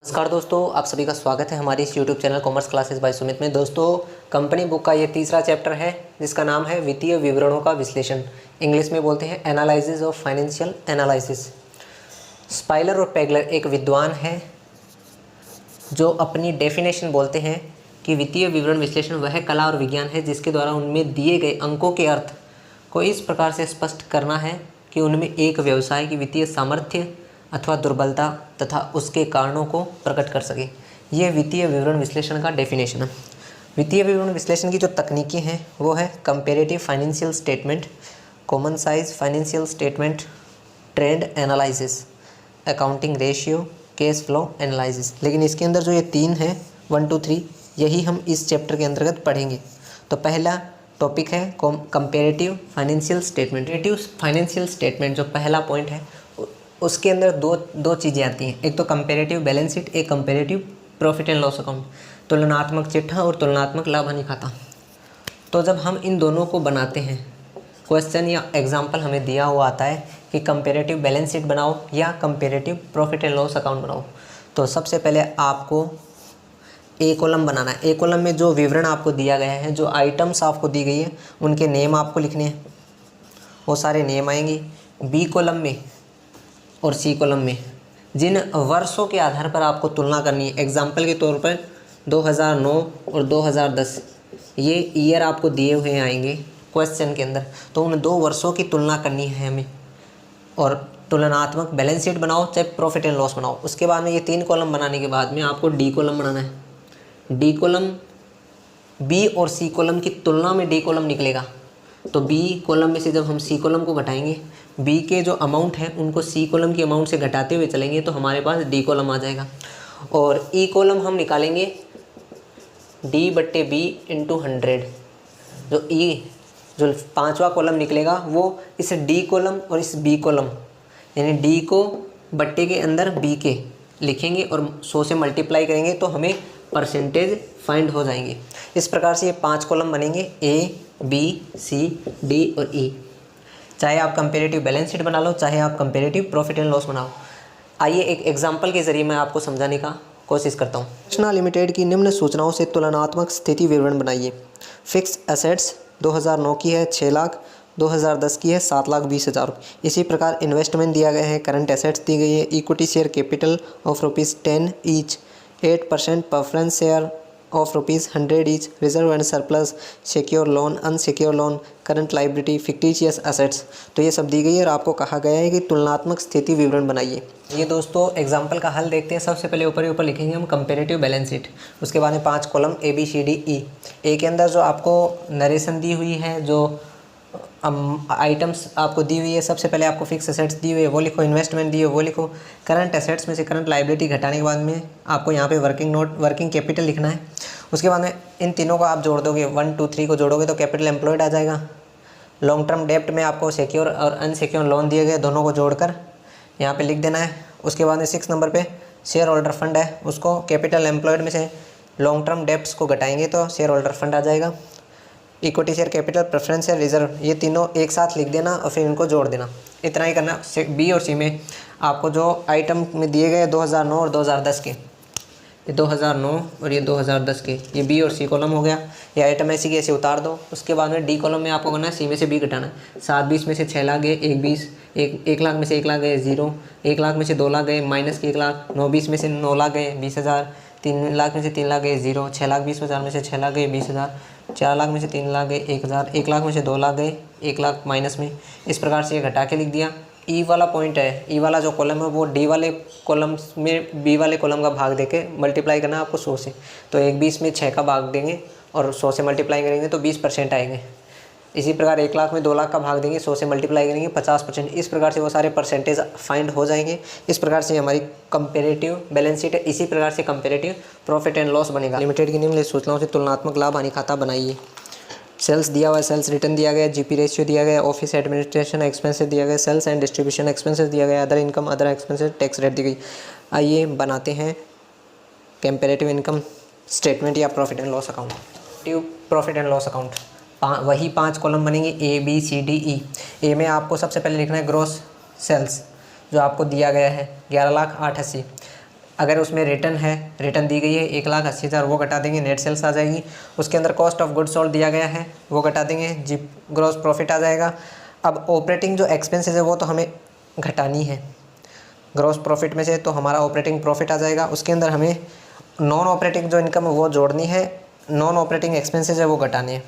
नमस्कार दोस्तों, आप सभी का स्वागत है हमारे इस YouTube channel commerce classes bye Sumit में। दोस्तों, कंपनी बुक का ये तीसरा चैप्टर है जिसका नाम है वित्तीय विवरणों का विश्लेषण। इंग्लिश में बोलते हैं analysis of financial analysis. Spoiler और पेगलर एक विद्वान है जो अपनी डेफिनेशन बोलते हैं कि वित्तीय विवरण विश्लेषण वह कला और विज्ञान है जिसके द्वारा उनमें दिए गए अंकों के अर्थ को इस प्रकार से स्पष्ट करना है कि उनमें एक व्यवसाय की वित्तीय सामर्थ्य अथवा दुर्बलता तथा उसके कारणों को प्रकट कर सके। यह वित्तीय विवरण विश्लेषण का डेफिनेशन है। वित्तीय विवरण विश्लेषण की जो तकनीकें हैं वो है comparative financial statement, common size financial statement, trend analysis, accounting ratio, cash flow analysis. लेकिन इसके अंदर जो ये तीन हैं 1, 2, 3 यही हम इस चैप्टर के अंतर्गत पढ़ेंगे। तो पहला टॉपिक है comparative financial statement. Comparative financial statement जो पहला पॉइंट है उसके अंदर दो चीज़ें आती हैं। एक तो कंपेरेटिव बैलेंस शीट, एक comparative profit and loss account, तुलनात्मक चिट्ठा और तुलनात्मक लाभ हानि खाता। तो जब हम इन दोनों को बनाते हैं, क्वेश्चन या एग्जाम्पल हमें दिया हुआ आता है कि कंपेरेटिव बैलेंस शीट बनाओ या comparative profit and loss account बनाओ, तो सबसे पहले आपको ए कॉलम बनाना है। ए कॉलम में जो विवरण आपको दिया गया है, जो आइटम्स आपको दी गई है, उनके नेम आपको लिखने हैं, वो सारे नेम आएंगे। बी कॉलम में और सी कॉलम में जिन वर्षों के आधार पर आपको तुलना करनी है, एग्जाम्पल के तौर पर 2009 और 2010 ये ईयर आपको दिए हुए आएंगे क्वेश्चन के अंदर, तो उन 2 वर्षों की तुलना करनी है हमें। और तुलनात्मक बैलेंस शीट बनाओ चाहे प्रॉफिट एंड लॉस बनाओ। उसके बाद में ये 3 कॉलम बनाने के बाद में आपको डी कॉलम बनाना है। डी कॉलम बी और सी कॉलम की तुलना में डी कॉलम निकलेगा, तो बी कॉलम में से जब हम सी कॉलम को घटाएंगे, बी के जो अमाउंट है उनको सी कॉलम के अमाउंट से घटाते हुए चलेंगे तो हमारे पास डी कॉलम आ जाएगा। और ई कॉलम हम निकालेंगे D/B × 100। जो 5वां कॉलम निकलेगा वो इस डी कॉलम और इस बी कॉलम, यानी डी को बट्टे के अंदर बी के लिखेंगे और 100 से मल्टीप्लाई करेंगे तो हमें परसेंटेज फाइंड हो जाएंगे। इस प्रकार से ये 5 कॉलम बनेंगे, A, B, C, D और E। चाहे आप कंपेरेटिव बैलेंस शीट बना लो, चाहे आप कंपेरेटिव प्रॉफिट एंड लॉस बनाओ। आइए एक एग्जांपल के ज़रिए मैं आपको समझाने का कोशिश करता हूँ। कृष्णा लिमिटेड की निम्न सूचनाओं से तुलनात्मक स्थिति विवरण बनाइए। फिक्स एसेट्स 2009 की है 6 लाख, 2010 की है 7,20,000। इसी प्रकार इन्वेस्टमेंट दिया गया है, करंट एसेट्स दी गई है, equity share capital of ₹10 each, 8% preference share of ₹100 each, reserve and surplus, secure loan, unsecure loan, current liability, fictitious assets. तो ये सब दी गई है और आपको कहा गया है कि तुलनात्मक स्थिति विवरण बनाइए। ये दोस्तों एग्जांपल का हल देखते हैं। सबसे पहले ऊपर ही ऊपर लिखेंगे हम कंपेरेटिव बैलेंस शीट। उसके बाद में 5 कॉलम ABCDE। ए के अंदर जो आपको नरेशन दी हुई है, जो आइटम्स आपको दी हुई है, सबसे पहले आपको फिक्स एसेट्स दी हुई है वो लिखो, इन्वेस्टमेंट दी है वो लिखो। करंट एसेट्स में से करंट लाइबिलिटी घटाने के बाद में आपको यहाँ पे वर्किंग कैपिटल लिखना है। उसके बाद में इन तीनों को आप जोड़ दोगे, 1, 2, 3 को जोड़ोगे तो कैपिटल एम्प्लॉयड आ जाएगा। लॉन्ग टर्म डेप्ट में आपको सिक्योर और अनसिक्योर लोन दिए गए, दोनों को जोड़कर यहाँ पे लिख देना है। उसके बाद में 6 नंबर पे शेयर होल्डर फंड है, उसको कैपिटल एम्प्लॉयड में से लॉन्ग टर्म डेप्ट्स को घटाएंगे तो शेयर होल्डर फंड आ जाएगा। Equity share capital, preference share, reserve, ये तीनों एक साथ लिख देना और फिर इनको जोड़ देना। इतना ही करना। बी और सी में आपको जो आइटम में दिए गए 2009 और 2010 के, ये 2009 और ये 2010 के, ये बी और सी कॉलम हो गया। ये आइटम ऐसी की ऐसे उतार दो। उसके बाद में डी कॉलम में आपको करना है सी में से बी घटाना है। 7/20 में से 6 लाख गए, 1 लाख में से 1 लाख गए 0, 1 लाख में से 2 लाख गए माइनस के 1 लाख, 9/20 में से 9 लाख गए 20,000, 3 लाख में से 3 लाख गए 0, 6,20,000 में से 6 लाख गए 20,000, 4 लाख में से 3 लाख गए 1,000, 1 लाख में से 2 लाख गए 1 लाख माइनस में। इस प्रकार से ये घटा के लिख दिया। ई वाला पॉइंट है, ई वाला जो कॉलम है वो डी वाले कॉलम में बी वाले कॉलम का भाग देके मल्टीप्लाई करना है आपको 100 से। तो 1/20 में 6 का भाग देंगे और 100 से मल्टीप्लाई करेंगे तो 20% आएंगे। इसी प्रकार 1 लाख में 2 लाख का भाग देंगे, 100 से मल्टीप्लाई करेंगे 50%। इस प्रकार से वो सारे परसेंटेज फाइंड हो जाएंगे। इस प्रकार से हमारी कंपेरेटिव बैलेंस शीट है। इसी प्रकार से कंपेरेटिव प्रॉफिट एंड लॉस बनेगा। लिमिटेड की निम्न सूचनाओं से तुलनात्मक लाभ हानि खाता बनाइए। सेल्स दिया हुआ है, सेल्स रिटर्न दिया गया, जीपी रेशियो दिया गया, ऑफिस एडमिनिस्ट्रेशन एक्सपेंसेस दिया गया, सेल्स एंड डिस्ट्रीब्यूशन एक्सपेंसेस दिया गया, other income other expenses, tax rate दी गई। आइए बनाते हैं कंपेरेटिव इनकम स्टेटमेंट या profit and loss account. Profit and loss account वही 5 कॉलम बनेंगे ABCDE। ए में आपको सबसे पहले लिखना है ग्रॉस सेल्स जो आपको दिया गया है 11,08,80। अगर उसमें रिटर्न है, रिटर्न दी गई है 1,80,000, वो घटा देंगे, नेट सेल्स आ जाएगी। उसके अंदर कॉस्ट ऑफ गुड्स सोल्ड दिया गया है, वो घटा देंगे, जी ग्रॉस प्रॉफिट आ जाएगा। अब ऑपरेटिंग जो एक्सपेंसेस है वो तो हमें घटानी है ग्रॉस प्रॉफिट में से, तो हमारा ऑपरेटिंग प्रॉफिट आ जाएगा। उसके अंदर हमें नॉन ऑपरेटिंग जो इनकम है वो जोड़नी है, नॉन ऑपरेटिंग एक्सपेंसेस है वो घटाने हैं।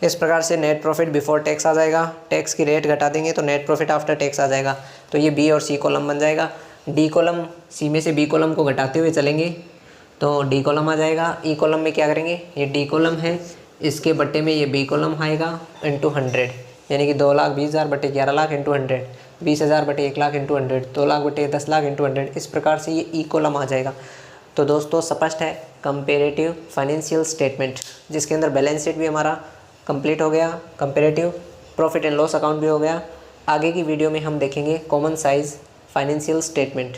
इस प्रकार से नेट प्रॉफिट बिफोर टैक्स आ जाएगा, टैक्स की रेट घटा देंगे तो नेट प्रॉफिट आफ्टर टैक्स आ जाएगा। तो ये बी और सी कॉलम बन जाएगा। डी कॉलम, सी में से बी कॉलम को घटाते हुए चलेंगे तो डी कॉलम आ जाएगा। ई कॉलम में क्या करेंगे, ये डी कॉलम है, इसके बट्टे में ये बी कॉलम आएगा इंटू 100, यानी कि 2,20,000 बटे 11,00,000 इंटू 100, 20,000 बटे 1,00,000 इंटू 100, 2,00,000 बटे 10,00,000 इंटू 100। इस प्रकार से ये ई कॉलम आ जाएगा। तो दोस्तों स्पष्ट है कंपेरेटिव फाइनेंशियल स्टेटमेंट, जिसके अंदर बैलेंस शीट भी हमारा कंप्लीट हो गया, comparative profit and loss account भी हो गया। आगे की वीडियो में हम देखेंगे कॉमन साइज फाइनेंशियल स्टेटमेंट।